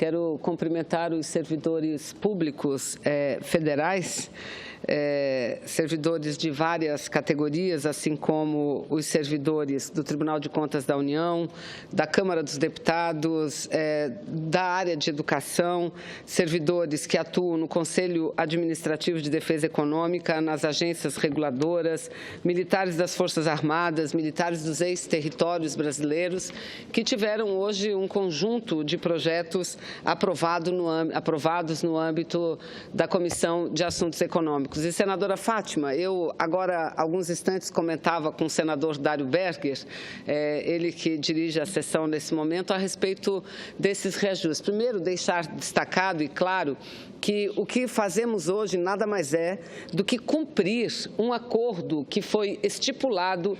Quero cumprimentar os servidores públicos federais, servidores de várias categorias, assim como os servidores do Tribunal de Contas da União, da Câmara dos Deputados, da área de educação, servidores que atuam no Conselho Administrativo de Defesa Econômica, nas agências reguladoras, militares das Forças Armadas, militares dos ex-territórios brasileiros, que tiveram hoje um conjunto de projetos aprovados no âmbito da Comissão de Assuntos Econômicos. E, senadora Fátima, eu agora, há alguns instantes, comentava com o senador Dário Berger, ele que dirige a sessão nesse momento, a respeito desses reajustes. Primeiro, deixar destacado e claro que o que fazemos hoje nada mais é do que cumprir um acordo que foi estipulado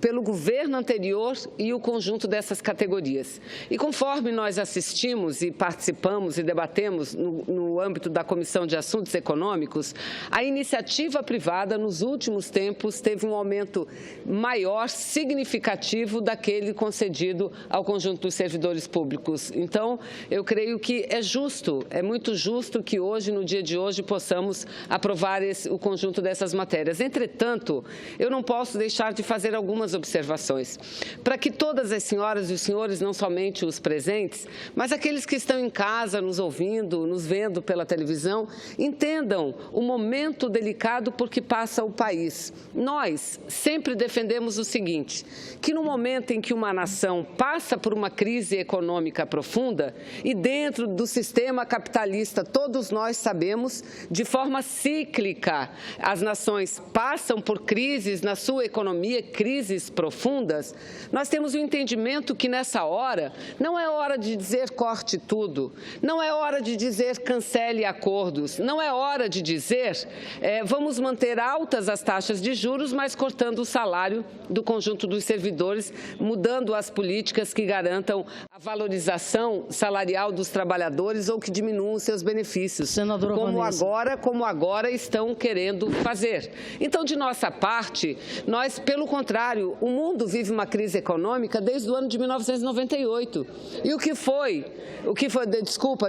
pelo governo anterior e o conjunto dessas categorias. E conforme nós assistimos e participamos e debatemos no âmbito da Comissão de Assuntos Econômicos, a iniciativa privada nos últimos tempos teve um aumento maior, significativo, daquele concedido ao conjunto dos servidores públicos. Então, eu creio que é justo, é muito justo que hoje, no dia de hoje, possamos aprovar o conjunto dessas matérias. Entretanto, eu não posso deixar de fazer algumas observações, para que todas as senhoras e os senhores, não somente os presentes, mas aqueles que estão em casa nos ouvindo, nos vendo pela televisão, entendam o momento delicado por que passa o país. Nós sempre defendemos o seguinte, que no momento em que uma nação passa por uma crise econômica profunda e dentro do sistema capitalista, todos nós sabemos, de forma cíclica, as nações passam por crises na sua economia, crises profundas, nós temos o entendimento que nessa hora não é hora de dizer corte tudo, não é hora de dizer cancele acordos, não é hora de dizer vamos manter altas as taxas de juros, mas cortando o salário do conjunto dos servidores, mudando as políticas que garantam a valorização salarial dos trabalhadores ou que diminuam seus benefícios, como agora estão querendo fazer. Então, de nossa parte, nós, pelo contrário, o mundo vive uma crise econômica desde o ano de 1998. E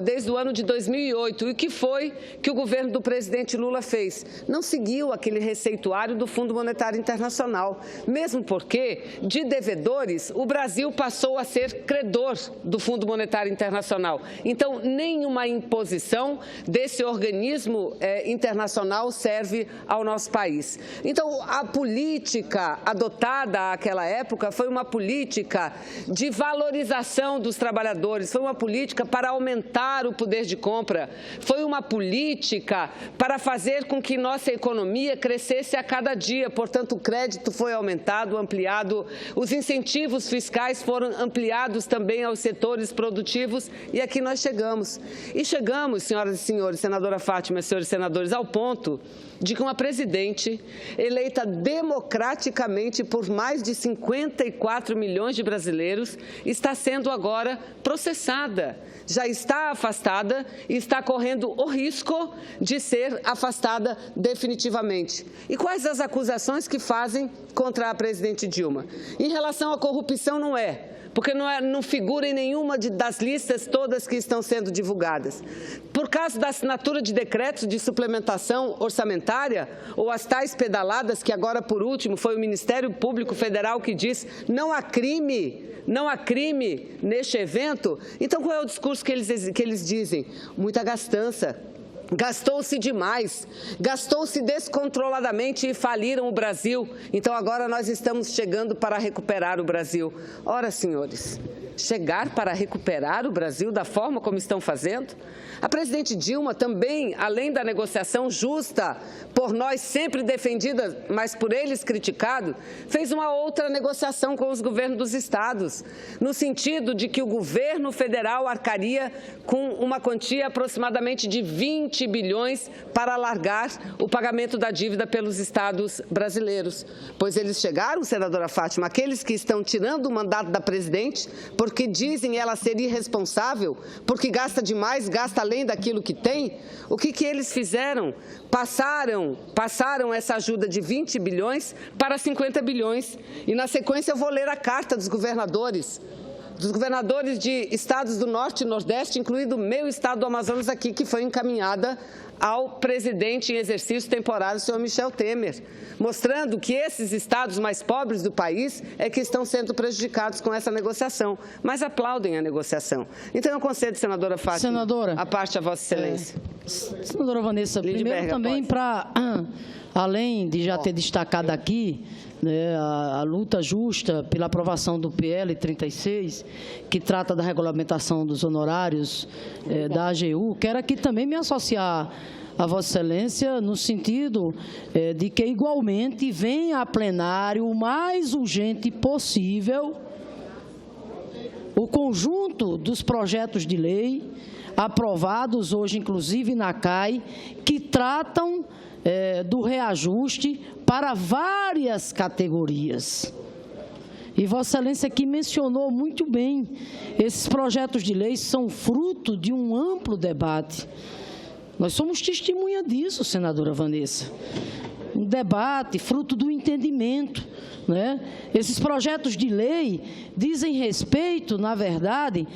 desde o ano de 2008. E o que foi que o governo do presidente Lula fez? Não seguiu aquele receituário do Fundo Monetário Internacional. Mesmo porque, de devedores, o Brasil passou a ser credor do Fundo Monetário Internacional. Então, nenhuma imposição desse organismo internacional serve ao nosso país. Então, a política adotada àquela época foi uma política de valorização dos trabalhadores, foi uma política para aumentar o poder de compra, foi uma política para fazer com que nossa economia crescesse a cada dia. Portanto, o crédito foi aumentado, ampliado, os incentivos fiscais foram ampliados também aos setores produtivos e aqui nós chegamos. E chegamos, senhoras e senhores, senadora Fátima, senhores senadores, ao ponto de que uma presidente eleita democraticamente por mais de 54 milhões de brasileiros está sendo agora processada. Já está afastada e está correndo o risco de ser afastada definitivamente. E quais as acusações que fazem contra a presidente Dilma? Em relação à corrupção, não é. Porque não figura em nenhuma das listas todas que estão sendo divulgadas. Por causa da assinatura de decretos de suplementação orçamentária, ou as tais pedaladas, que agora, por último, foi o Ministério Público Federal que diz não há crime neste evento. Então, qual é o discurso que eles dizem? Muita gastança. Gastou-se demais, gastou-se descontroladamente e faliram o Brasil. Então, agora nós estamos chegando para recuperar o Brasil. Ora, senhores, chegar para recuperar o Brasil da forma como estão fazendo? A presidente Dilma também, além da negociação justa, por nós sempre defendida, mas por eles criticado, fez uma outra negociação com os governos dos estados, no sentido de que o governo federal arcaria com uma quantia aproximadamente de 20 bilhões para alargar o pagamento da dívida pelos estados brasileiros. Pois eles chegaram, senadora Fátima, aqueles que estão tirando o mandato da presidente, porque dizem ela ser irresponsável, porque gasta demais, gasta além daquilo que tem, o que eles fizeram? Passaram essa ajuda de 20 bilhões para 50 bilhões. E, na sequência, eu vou ler a carta dos governadores. dos governadores de estados do Norte e Nordeste, incluindo o meu estado do Amazonas aqui, que foi encaminhada ao presidente em exercício temporário, o senhor Michel Temer, mostrando que esses estados mais pobres do país é que estão sendo prejudicados com essa negociação, mas aplaudem a negociação. Então, eu concedo, senadora Fátima, a parte a Vossa Excelência. Senadora Vanessa, primeiro também para, além de já ter destacado aqui, né, a luta justa pela aprovação do PL 36, que trata da regulamentação dos honorários da AGU, quero aqui também me associar a Vossa Excelência no sentido de que, igualmente, venha a plenário o mais urgente possível o conjunto dos projetos de lei aprovados hoje, inclusive na CAI, que tratam do reajuste para várias categorias. E Vossa Excelência aqui mencionou muito bem, esses projetos de lei são fruto de um amplo debate. Nós somos testemunha disso, senadora Vanessa. Um debate fruto do entendimento, né? Esses projetos de lei dizem respeito, na verdade,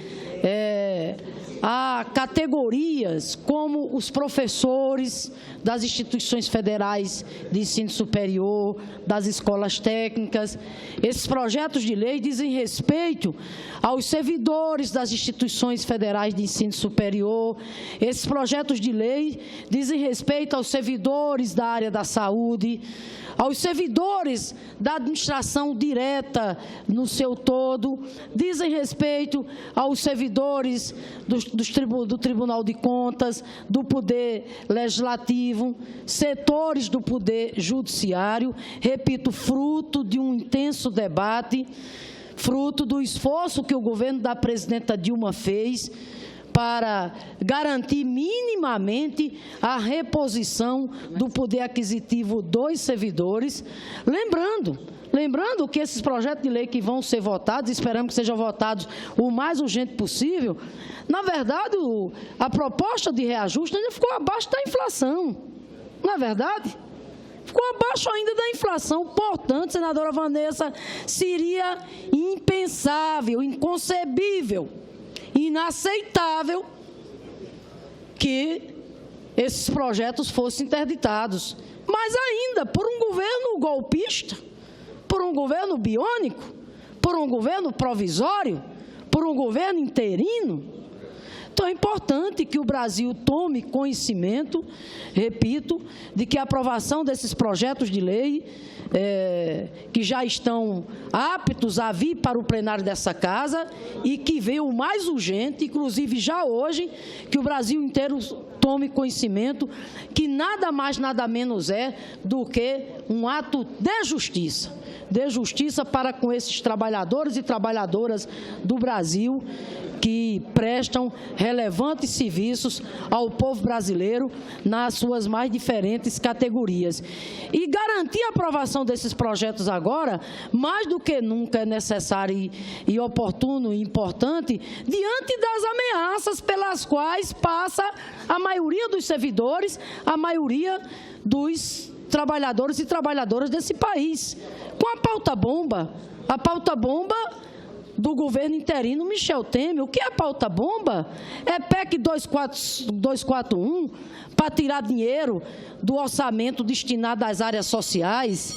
a categorias como os professores das instituições federais de ensino superior, das escolas técnicas. Esses projetos de lei dizem respeito aos servidores das instituições federais de ensino superior. Esses projetos de lei dizem respeito aos servidores da área da saúde, aos servidores da administração direta no seu todo, dizem respeito aos servidores do Tribunal de Contas, do Poder Legislativo, setores do Poder Judiciário, repito, fruto de um intenso debate, fruto do esforço que o governo da presidenta Dilma fez para garantir minimamente a reposição do poder aquisitivo dos servidores. Lembrando que esses projetos de lei que vão ser votados, esperamos que sejam votados o mais urgente possível, na verdade, a proposta de reajuste ainda ficou abaixo da inflação, não é verdade? Ficou abaixo ainda da inflação, portanto, senadora Vanessa, seria impensável, inconcebível, inaceitável que esses projetos fossem interditados. Mas ainda, por um governo golpista, por um governo biônico, por um governo provisório, por um governo interino. Então, é importante que o Brasil tome conhecimento, repito, de que a aprovação desses projetos de lei que já estão aptos a vir para o plenário dessa casa e que veio o mais urgente, inclusive já hoje, que o Brasil inteiro tome conhecimento que nada mais, nada menos é do que um ato de justiça para com esses trabalhadores e trabalhadoras do Brasil que prestam relevantes serviços ao povo brasileiro nas suas mais diferentes categorias. E garantir a aprovação desses projetos agora, mais do que nunca é necessário e oportuno e importante, diante das ameaças pelas quais passa a maioria dos servidores, a maioria dos trabalhadores e trabalhadoras desse país. Com a pauta-bomba do governo interino Michel Temer. O que é pauta-bomba? É PEC 241 para tirar dinheiro do orçamento destinado às áreas sociais.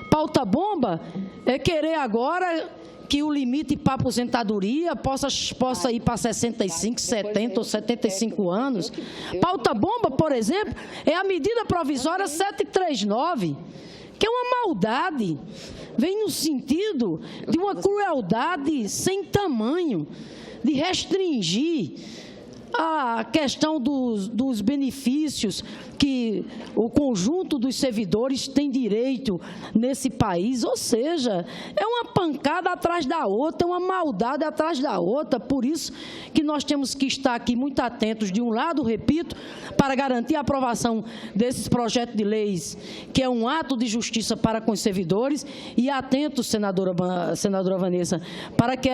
Pauta-bomba é querer agora que o limite para aposentadoria possa ir para 65, 70 ou 75 anos. Pauta-bomba, por exemplo, é a medida provisória 739, que é uma maldade, vem no sentido de uma crueldade sem tamanho, de restringir a questão dos benefícios que o conjunto dos servidores tem direito nesse país, ou seja, é uma pancada atrás da outra, uma maldade atrás da outra, por isso que nós temos que estar aqui muito atentos, de um lado, repito, para garantir a aprovação desses projetos de leis, que é um ato de justiça para com os servidores, e atentos, senadora Vanessa, para que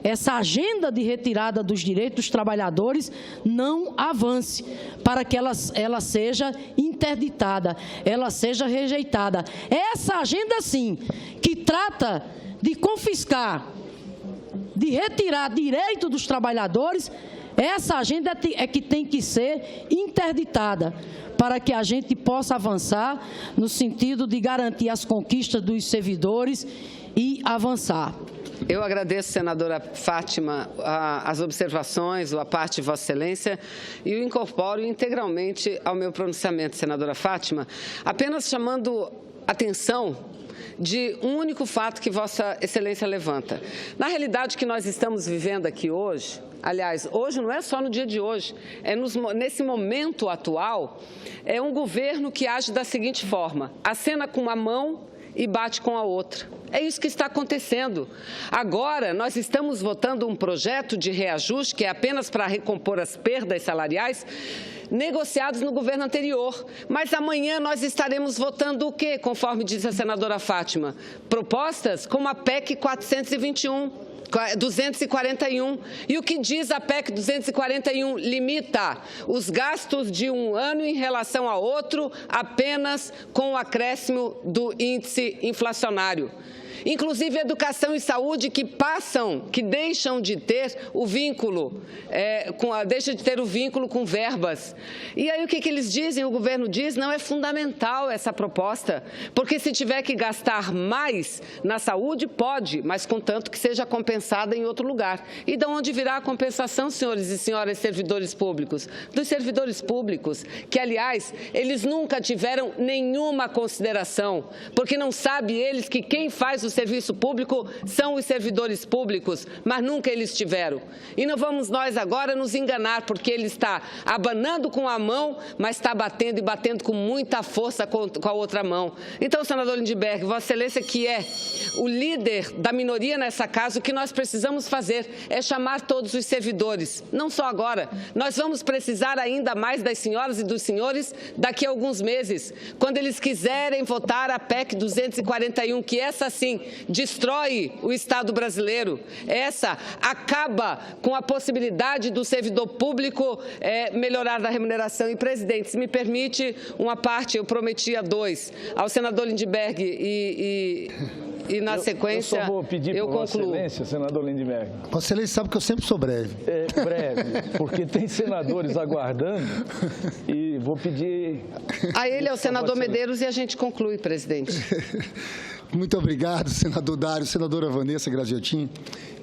essa agenda de retirada dos direitos dos trabalhadores não avance, para que ela seja interditada, ela seja rejeitada. Essa agenda, sim, que trata de confiscar de retirar direito dos trabalhadores, essa agenda é que tem que ser interditada, para que a gente possa avançar no sentido de garantir as conquistas dos servidores e avançar. Eu agradeço, senadora Fátima, as observações, a parte de Vossa Excelência, e o incorporo integralmente ao meu pronunciamento, senadora Fátima, apenas chamando atenção de um único fato que Vossa Excelência levanta. Na realidade, que nós estamos vivendo aqui hoje, aliás, hoje não é só no dia de hoje, nesse momento atual, é um governo que age da seguinte forma: acena com uma mão e bate com a outra. É isso que está acontecendo. Agora, nós estamos votando um projeto de reajuste, que é apenas para recompor as perdas salariais, negociados no governo anterior. Mas amanhã nós estaremos votando o quê, conforme disse a senadora Fátima? Propostas como a PEC 241. E o que diz a PEC 241? Limita os gastos de um ano em relação a outro apenas com o acréscimo do índice inflacionário. Inclusive educação e saúde que deixam de ter o vínculo, com verbas. E aí o que eles dizem? O governo diz: não é fundamental essa proposta, porque se tiver que gastar mais na saúde, pode, mas contanto que seja compensada em outro lugar. E de onde virá a compensação, senhores e senhoras servidores públicos? Dos servidores públicos, que, aliás, eles nunca tiveram nenhuma consideração, porque não sabem eles que quem faz o serviço público são os servidores públicos, mas nunca eles tiveram. E não vamos nós agora nos enganar, porque ele está abanando com a mão, mas está batendo e batendo com muita força com a outra mão. Então, senador Lindbergh, Vossa Excelência, que é o líder da minoria nessa casa, o que nós precisamos fazer é chamar todos os servidores, não só agora. Nós vamos precisar ainda mais das senhoras e dos senhores daqui a alguns meses, quando eles quiserem votar a PEC 241, que essa sim destrói o Estado brasileiro. Essa acaba com a possibilidade do servidor público melhorar na remuneração. E, presidente, se me permite uma parte, eu prometi a 2, ao senador Lindbergh e na sequência, eu só vou pedir para Vossa Excelência, senador Lindbergh. Vossa Excelência sabe que eu sempre sou breve. É breve, porque tem senadores aguardando e vou pedir... A ele é o senador Medeiros e a gente conclui, presidente. Muito obrigado, senador Dário, senadora Vanessa Graziotin.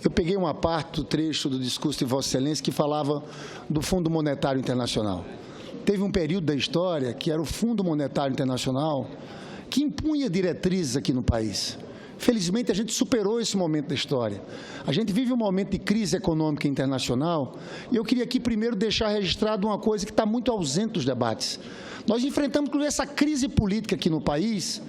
Eu peguei uma parte do trecho do discurso de Vossa Excelência que falava do Fundo Monetário Internacional. Teve um período da história que era o Fundo Monetário Internacional que impunha diretrizes aqui no país. Felizmente, a gente superou esse momento da história. A gente vive um momento de crise econômica internacional e eu queria aqui primeiro deixar registrado uma coisa que está muito ausente dos debates. Nós enfrentamos essa crise política aqui no país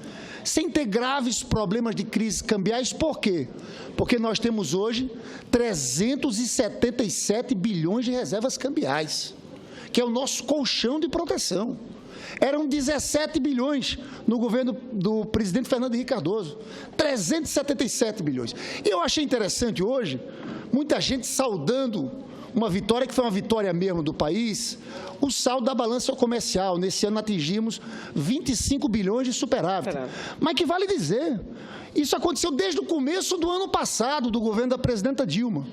sem ter graves problemas de crise cambiais. Por quê? Porque nós temos hoje 377 bilhões de reservas cambiais, que é o nosso colchão de proteção. Eram 17 bilhões no governo do presidente Fernando Henrique Cardoso, 377 bilhões. E eu achei interessante hoje, muita gente saudando uma vitória que foi uma vitória mesmo do país, o saldo da balança comercial. Nesse ano atingimos 25 bilhões de superávit. Mas que vale dizer, isso aconteceu desde o começo do ano passado, do governo da presidenta Dilma,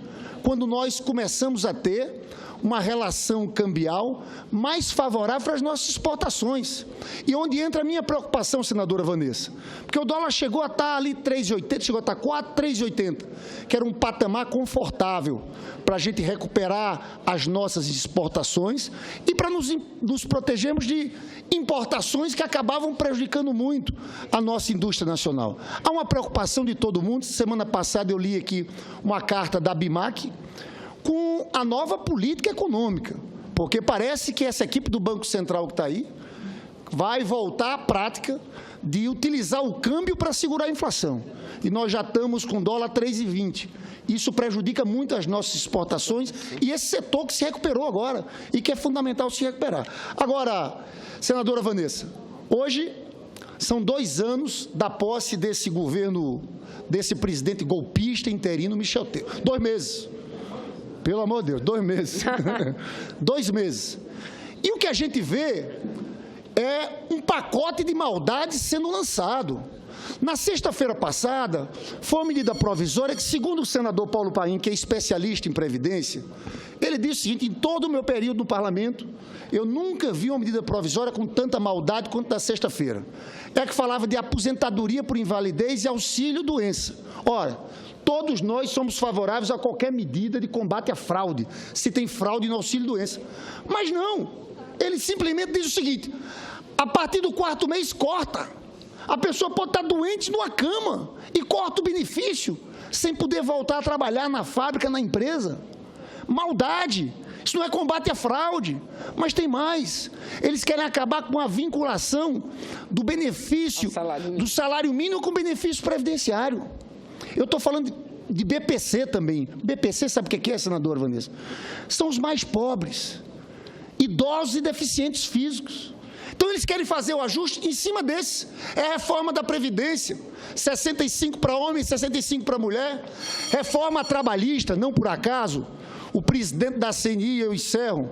quando nós começamos a ter uma relação cambial mais favorável para as nossas exportações. E onde entra a minha preocupação, senadora Vanessa, porque o dólar chegou a estar ali 3,80, chegou a estar 3,80, que era um patamar confortável para a gente recuperar as nossas exportações e para nos protegermos de importações que acabavam prejudicando muito a nossa indústria nacional. Há uma preocupação de todo mundo. Semana passada eu li aqui uma carta da BIMAC com a nova política econômica, porque parece que essa equipe do Banco Central que está aí vai voltar à prática de utilizar o câmbio para segurar a inflação. E nós já estamos com dólar 3,20. Isso prejudica muito as nossas exportações e esse setor que se recuperou agora e que é fundamental se recuperar. Agora, senadora Vanessa, hoje são 2 anos da posse desse governo, desse presidente golpista interino Michel Temer. 2 meses. Pelo amor de Deus, 2 meses. 2 meses. E o que a gente vê é um pacote de maldades sendo lançado. Na sexta-feira passada, foi uma medida provisória que, segundo o senador Paulo Paim, que é especialista em Previdência, ele disse o seguinte: em todo o meu período no Parlamento, eu nunca vi uma medida provisória com tanta maldade quanto da sexta-feira. É que falava de aposentadoria por invalidez e auxílio-doença. Ora, todos nós somos favoráveis a qualquer medida de combate à fraude, se tem fraude no auxílio-doença. Mas não, ele simplesmente diz o seguinte: a partir do 4º mês, corta. A pessoa pode estar doente numa cama e corta o benefício, sem poder voltar a trabalhar na fábrica, na empresa. Maldade. Isso não é combate à fraude. Mas tem mais. Eles querem acabar com a vinculação do benefício, do salário mínimo com o benefício previdenciário. Eu estou falando de BPC também. BPC, sabe o que é, senadora Vanessa? São os mais pobres, idosos e deficientes físicos. Então, eles querem fazer o ajuste em cima desse. É a reforma da Previdência, 65 para homem, 65 para mulher. Reforma trabalhista, não por acaso, o presidente da CNI, eu encerro,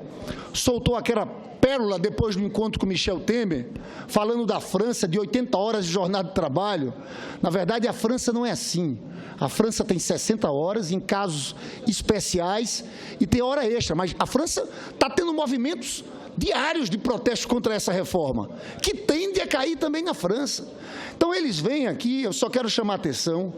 soltou aquela pérola depois do encontro com Michel Temer, falando da França, de 80 horas de jornada de trabalho. Na verdade, a França não é assim. A França tem 60 horas em casos especiais e tem hora extra, mas a França está tendo movimentos diários de protesto contra essa reforma, que tende a cair também na França. Então, eles vêm aqui, eu só quero chamar a atenção,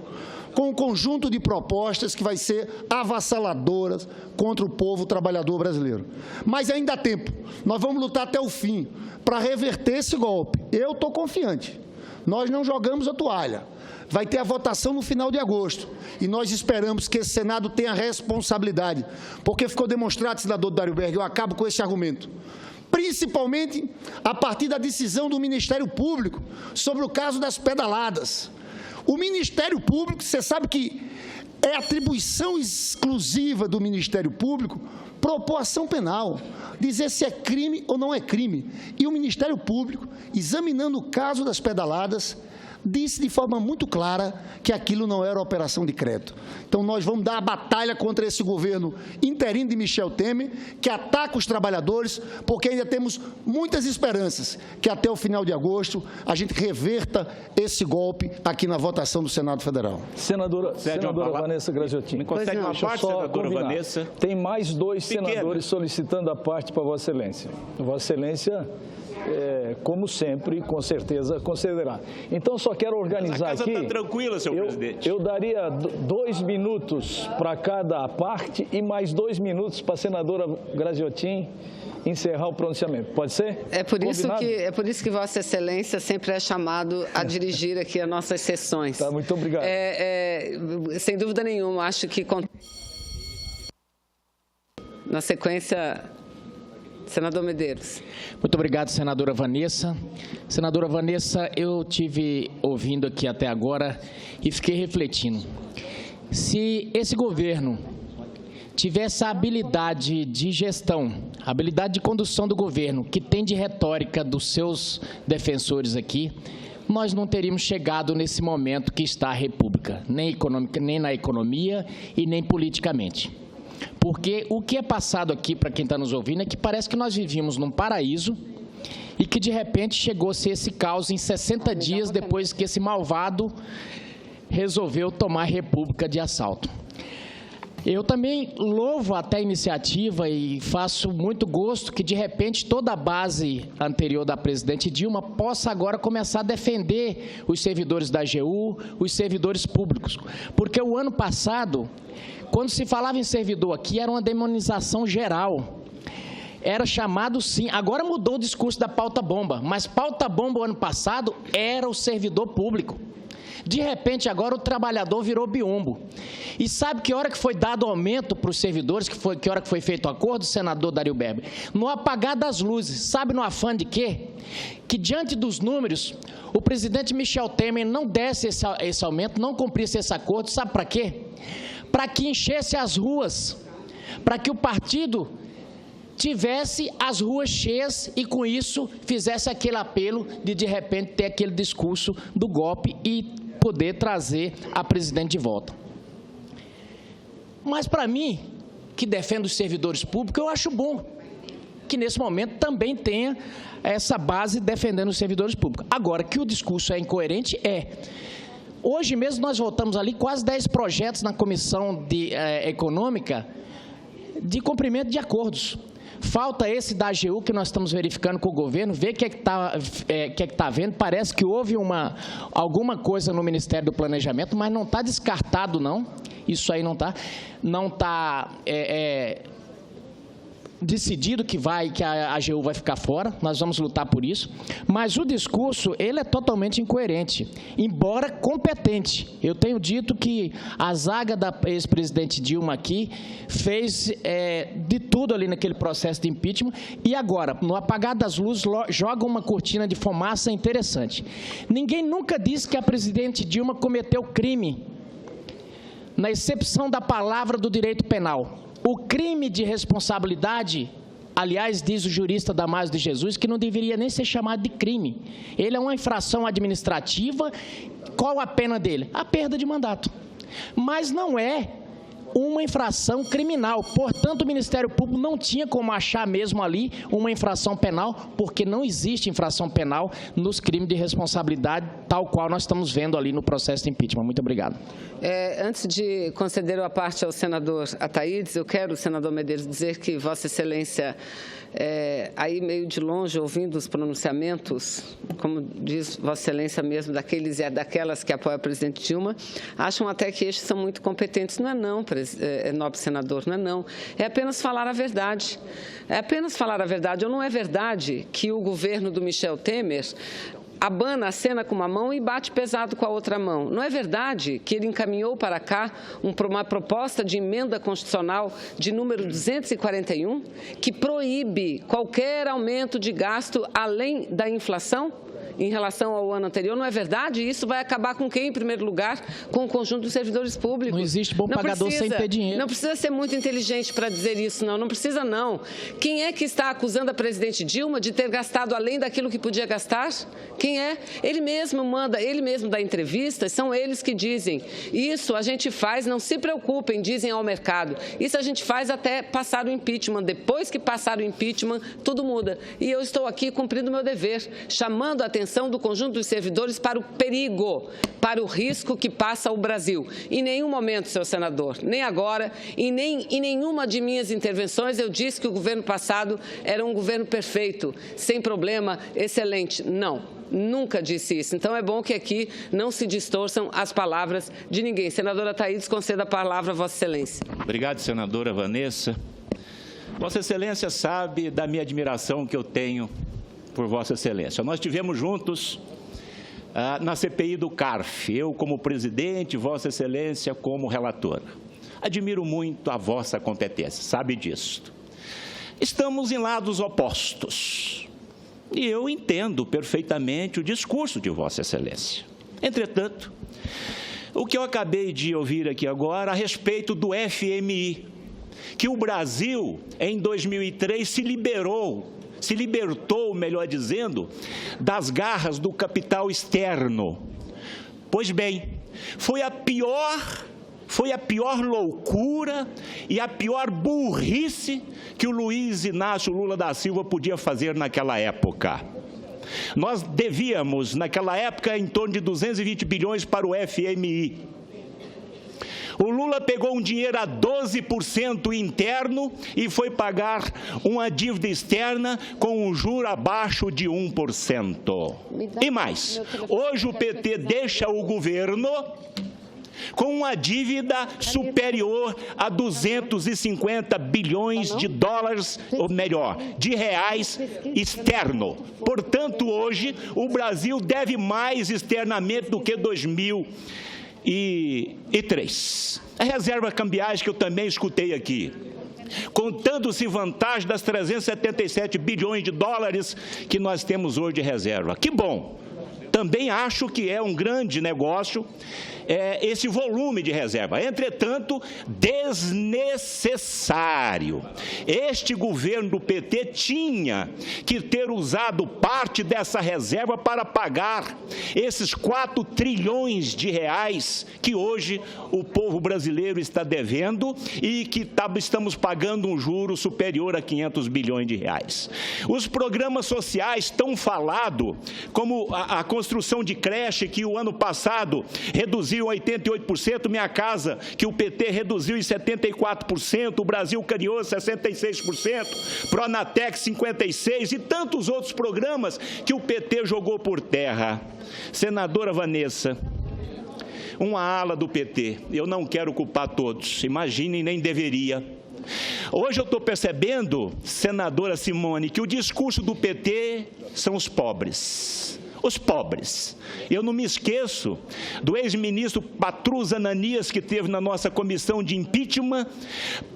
com um conjunto de propostas que vai ser avassaladoras contra o povo trabalhador brasileiro. Mas ainda há tempo, nós vamos lutar até o fim para reverter esse golpe. Eu estou confiante, nós não jogamos a toalha. Vai ter a votação no final de agosto, e nós esperamos que esse Senado tenha responsabilidade, porque ficou demonstrado, senador Dário Berg, eu acabo com esse argumento, principalmente a partir da decisão do Ministério Público sobre o caso das pedaladas. O Ministério Público, você sabe que é atribuição exclusiva do Ministério Público propor ação penal, dizer se é crime ou não é crime. E o Ministério Público, examinando o caso das pedaladas, disse de forma muito clara que aquilo não era operação de crédito. Então, nós vamos dar a batalha contra esse governo interino de Michel Temer, que ataca os trabalhadores, porque ainda temos muitas esperanças que até o final de agosto a gente reverta esse golpe aqui na votação do Senado Federal. Senadora Vanessa Graziotin. Me consegue uma parte, senadora Vanessa? Tem mais 2 senadores solicitando a parte para Vossa Excelência. Vossa Excelência, como sempre, com certeza concederá. Então, só quero organizar aqui. A casa está tranquila, senhor presidente. Eu daria 2 minutos para cada parte e mais 2 minutos para a senadora Graziotin encerrar o pronunciamento. Pode ser? É por isso que Vossa Excelência sempre é chamado a dirigir aqui as nossas sessões. Tá, muito obrigado. Sem dúvida nenhuma, acho que na sequência, senador Medeiros. Muito obrigado, senadora Vanessa. Senadora Vanessa, eu tive ouvindo aqui até agora e fiquei refletindo. Se esse governo tivesse a habilidade de gestão, a habilidade de condução do governo, que tem de retórica dos seus defensores aqui, nós não teríamos chegado nesse momento que está a República, nem econômica, nem na economia e nem politicamente. Porque o que é passado aqui, para quem está nos ouvindo, é que parece que nós vivíamos num paraíso e que, de repente, chegou-se esse caos em 60 dias depois que esse malvado resolveu tomar a República de assalto. Eu também louvo até a iniciativa e faço muito gosto que, de repente, toda a base anterior da presidente Dilma possa agora começar a defender os servidores da AGU, os servidores públicos. Porque o ano passado, quando se falava em servidor aqui, era uma demonização geral. Era chamado, sim, agora mudou o discurso da pauta-bomba, mas pauta-bomba o ano passado era o servidor público. De repente, agora o trabalhador virou biombo. E sabe que hora que foi dado aumento para os servidores, que hora que foi feito o acordo, senador Dário Berg? No apagar das luzes. Sabe no afã de quê? Que diante dos números, o presidente Michel Temer não desse esse aumento, não cumprisse esse acordo. Sabe para quê? Para que enchesse as ruas, para que o partido tivesse as ruas cheias e, com isso, fizesse aquele apelo de repente, ter aquele discurso do golpe e poder trazer a presidente de volta. Mas, para mim, que defendo os servidores públicos, eu acho bom. que nesse momento também tenha essa base defendendo os servidores públicos. Agora, que o discurso é incoerente, Hoje mesmo nós votamos ali quase 10 projetos na Comissão Econômica de cumprimento de acordos. Falta esse da AGU que nós estamos verificando com o governo, ver o que é que está vendo. Parece que houve alguma coisa no Ministério do Planejamento, mas não está descartado, não. Isso aí não está decidido que a AGU vai ficar fora, nós vamos lutar por isso, mas o discurso, ele é totalmente incoerente, embora competente. Eu tenho dito que a zaga da ex-presidente Dilma aqui fez de tudo ali naquele processo de impeachment e agora, no apagar das luzes, joga uma cortina de fumaça interessante. Ninguém nunca disse que a presidente Dilma cometeu crime, na excepção da palavra do direito penal. O crime de responsabilidade, aliás, diz o jurista Damásio de Jesus, que não deveria nem ser chamado de crime. Ele é uma infração administrativa. Qual a pena dele? A perda de mandato. Mas não é uma infração criminal. Portanto, o Ministério Público não tinha como achar mesmo ali uma infração penal, porque não existe infração penal nos crimes de responsabilidade, tal qual nós estamos vendo ali no processo de impeachment. Muito obrigado. Antes de conceder a parte ao senador Ataídes, eu quero, senador Medeiros, dizer que Vossa Excelência, aí meio de longe, ouvindo os pronunciamentos, como diz Vossa Excelência mesmo, daqueles e daquelas que apoiam a presidente Dilma, acham até que estes são muito competentes. Não é não, nobre senador, não é não. É apenas falar a verdade. É apenas falar a verdade. Ou não é verdade que o governo do Michel Temer abana a cena com uma mão e bate pesado com a outra mão. Não é verdade que ele encaminhou para cá uma proposta de emenda constitucional de número 241, que proíbe qualquer aumento de gasto além da inflação em relação ao ano anterior? Não é verdade? Isso vai acabar com quem, em primeiro lugar? Com o conjunto dos servidores públicos. Não existe bom pagador sem ter dinheiro. Não precisa ser muito inteligente para dizer isso, não. Não precisa, não. Quem é que está acusando a presidente Dilma de ter gastado além daquilo que podia gastar? Quem é? Ele mesmo dá entrevistas, são eles que dizem. Isso a gente faz, não se preocupem, dizem ao mercado. Isso a gente faz até passar o impeachment. Depois que passar o impeachment, tudo muda. E eu estou aqui cumprindo o meu dever, chamando a atenção do conjunto dos servidores para o perigo, para o risco que passa o Brasil. Em nenhum momento, senhor senador, nem agora, e nem em nenhuma de minhas intervenções eu disse que o governo passado era um governo perfeito, sem problema, excelente. Não. Nunca disse isso. Então, é bom que aqui não se distorçam as palavras de ninguém. Senadora Ataídes, conceda a palavra a Vossa Excelência. Obrigado, senadora Vanessa. Vossa Excelência sabe da minha admiração que eu tenho por Vossa Excelência. Nós estivemos juntos na CPI do CARF, eu como presidente, Vossa Excelência como relatora. Admiro muito a vossa competência, sabe disso. Estamos em lados opostos e eu entendo perfeitamente o discurso de Vossa Excelência. Entretanto, o que eu acabei de ouvir aqui agora a respeito do FMI, que o Brasil, em 2003, se libertou, melhor dizendo, das garras do capital externo. Pois bem, foi a pior loucura e a pior burrice que o Luiz Inácio Lula da Silva podia fazer naquela época. Nós devíamos, naquela época, em torno de 220 bilhões para o FMI. O Lula pegou um dinheiro a 12% interno e foi pagar uma dívida externa com um juro abaixo de 1%. E mais, hoje o PT deixa o governo com uma dívida superior a 250 bilhões de dólares, ou melhor, de reais externo. Portanto, hoje, o Brasil deve mais externamente do que 2003. A reserva cambiais que eu também escutei aqui, contando-se vantagem das 377 bilhões de dólares que nós temos hoje de reserva. Que bom! Também acho que é um grande negócio esse volume de reserva. Entretanto, desnecessário. Este governo do PT tinha que ter usado parte dessa reserva para pagar esses 4 trilhões de reais que hoje o povo brasileiro está devendo e que estamos pagando um juro superior a 500 bilhões de reais. Os programas sociais tão falado, como a construção de creche, que o ano passado reduziu 88%, Minha Casa, que o PT reduziu em 74%, o Brasil criou 66%, Pronatec 56% e tantos outros programas que o PT jogou por terra. Senadora Vanessa, uma ala do PT, eu não quero culpar todos, imaginem, nem deveria. Hoje eu estou percebendo, senadora Simone, que o discurso do PT são os pobres. Os pobres. Eu não me esqueço do ex-ministro Patrus Ananias, que teve na nossa comissão de impeachment,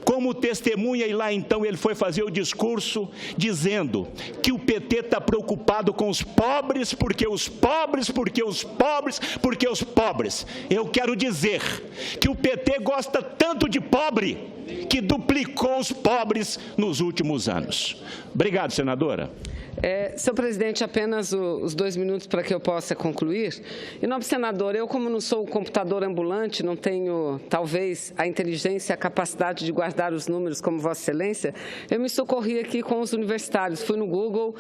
como testemunha, e lá então ele foi fazer o discurso dizendo que o PT está preocupado com os pobres, porque os pobres, porque os pobres, porque os pobres. Eu quero dizer que o PT gosta tanto de pobre que duplicou os pobres nos últimos anos. Obrigado, senadora. Senhor presidente, apenas os 2 minutos para que eu possa concluir. Em nome do senador, eu, como não sou um computador ambulante, não tenho, talvez, a inteligência, a capacidade de guardar os números como Vossa Excelência, eu me socorri aqui com os universitários. Fui no Google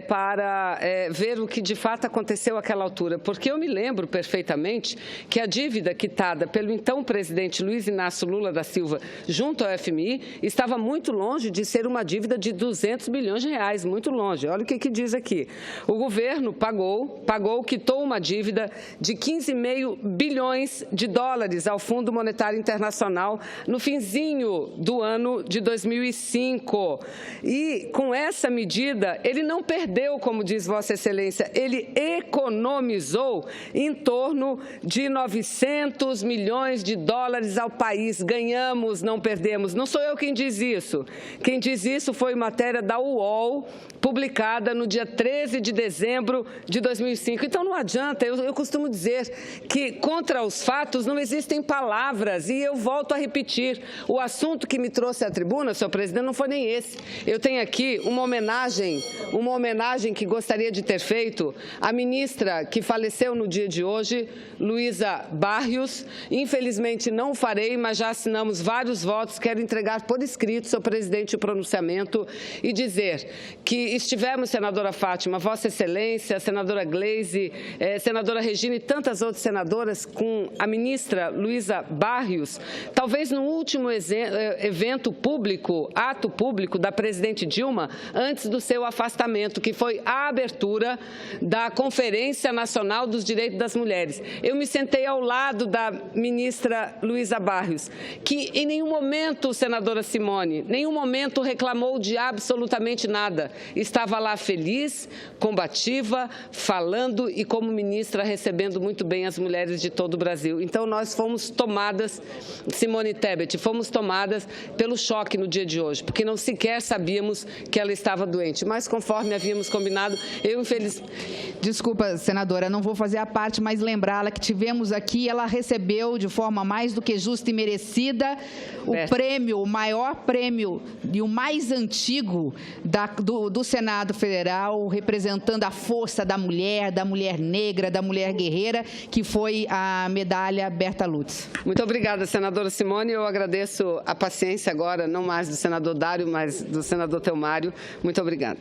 para ver o que de fato aconteceu àquela altura, porque eu me lembro perfeitamente que a dívida quitada pelo então presidente Luiz Inácio Lula da Silva junto ao FMI estava muito longe de ser uma dívida de 200 bilhões de reais, muito longe. Olha o que diz aqui. O governo quitou uma dívida de 15,5 bilhões de dólares ao Fundo Monetário Internacional no finzinho do ano de 2005. E, com essa medida, ele não perdeu, como diz Vossa Excelência, ele economizou em torno de 900 milhões de dólares ao país. Ganhamos, não perdemos. Não sou eu quem diz isso. Quem diz isso foi matéria da UOL, publicada no dia 13 de dezembro de 2005. Então, não adianta, eu costumo dizer que contra os fatos não existem palavras, e eu volto a repetir, o assunto que me trouxe à tribuna, senhor presidente, não foi nem esse. Eu tenho aqui uma homenagem que gostaria de ter feito à ministra que faleceu no dia de hoje, Luísa Barrios. Infelizmente, não o farei, mas já assinamos vários votos. Quero entregar por escrito, senhor presidente, o pronunciamento e dizer que estivemos, senadora Fátima, Vossa Excelência, senadora Gleisi, senadora Regina e tantas outras senadoras com a ministra Luísa Barrios, talvez no último evento público, ato público da presidente Dilma, antes do seu afastamento, que foi a abertura da Conferência Nacional dos Direitos das Mulheres. Eu me sentei ao lado da ministra Luísa Barrios, que em nenhum momento, senadora Simone, nenhum momento reclamou de absolutamente nada. Estava lá feliz, combativa, falando e, como ministra, recebendo muito bem as mulheres de todo o Brasil. Então, nós fomos tomadas, Simone Tebet, fomos tomadas pelo choque no dia de hoje, porque não sequer sabíamos que ela estava doente. Mas, conforme havíamos combinado, eu, infelizmente... Desculpa, senadora, não vou fazer a parte, mas lembrá-la que tivemos aqui, ela recebeu de forma mais do que justa e merecida o prêmio, o maior prêmio e o mais antigo do Senado Federal, representando a força da mulher negra, da mulher guerreira, que foi a medalha Berta Lutz. Muito obrigada, senadora Simone. Eu agradeço a paciência agora, não mais do senador Dário, mas do senador Telmário. Muito obrigada.